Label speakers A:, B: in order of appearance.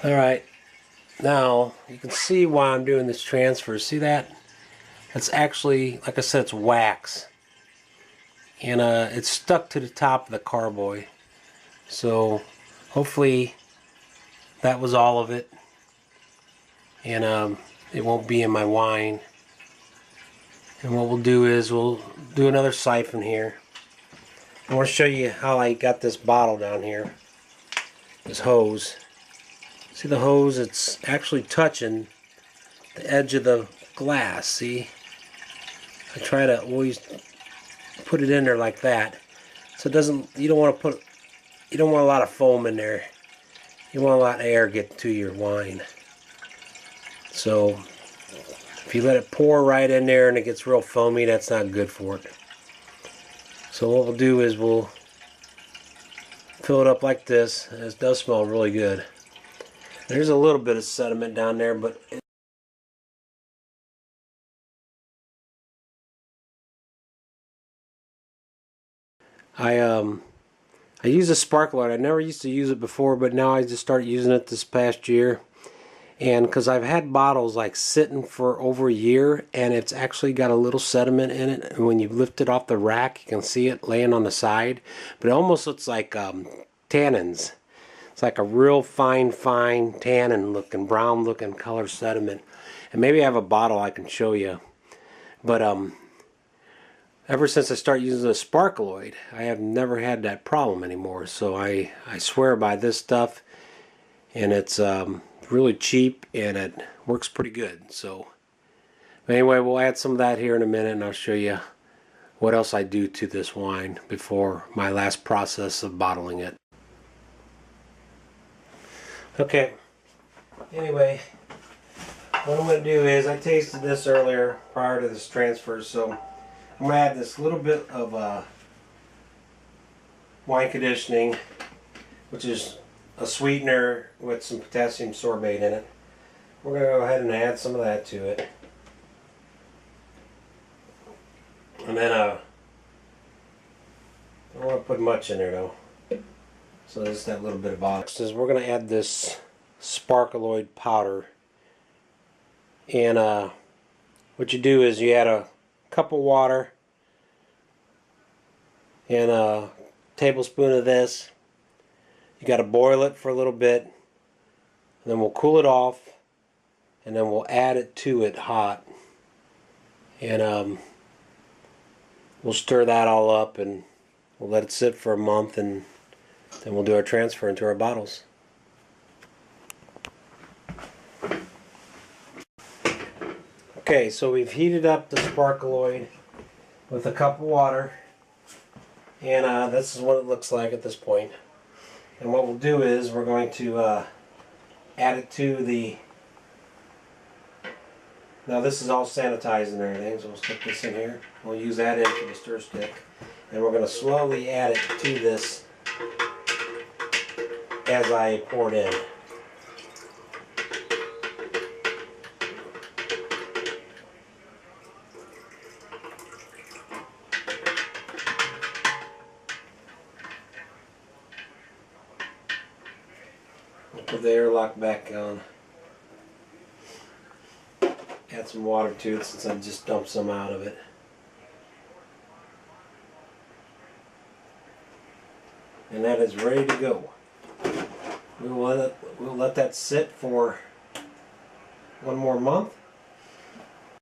A: Alright, now you can see why I'm doing this transfer. See that? It's actually, like I said, it's wax. And it's stuck to the top of the carboy. So hopefully that was all of it. And it won't be in my wine. And what we'll do is we'll do another siphon here. I want to show you how I got this bottle down here. This hose. See the hose? It's actually touching the edge of the glass. See? I try to always put it in there like that, so it doesn't. You don't want a lot of foam in there. You want a lot of air get to your wine. So if you let it pour right in there and it gets real foamy, that's not good for it. So what we'll do is we'll fill it up like this. And it does smell really good. There's a little bit of sediment down there, but I use a sparkler. I never used to use it before, but now I just started using it this past year. And because I've had bottles like sitting for over a year, and it's actually got a little sediment in it. And when you lift it off the rack, you can see it laying on the side. But it almost looks like tannins. It's like a real fine tannin looking, brown looking color sediment. And maybe I have a bottle I can show you. But ever since I started using the sparkloid, I have never had that problem anymore. So I swear by this stuff, and it's really cheap and it works pretty good. So anyway, we'll add some of that here in a minute, and I'll show you what else I do to this wine before my last process of bottling it. Okay, anyway, what I'm going to do is I tasted this earlier prior to this transfer, so I'm going to add this little bit of wine conditioning, which is a sweetener with some potassium sorbate in it. We're going to go ahead and add some of that to it. And then I don't want to put much in there though. So just that little bit of vodka. We're going to add this sparkloid powder. And what you do is you add a cup of water and a tablespoon of this. You got to boil it for a little bit, and then we'll cool it off, and then we'll add it to it hot, and we'll stir that all up, and we'll let it sit for a month, and then we'll do our transfer into our bottles. Okay, so we've heated up the sparkloid with a cup of water, and this is what it looks like at this point. And what we'll do is we're going to add it to the... Now this is all sanitized and everything, so we'll stick this in here. We'll use that in for the stir stick. And we're going to slowly add it to this as I pour it in. Put the airlock back on. Add some water to it since I just dumped some out of it. And that is ready to go. We'll let that sit for one more month.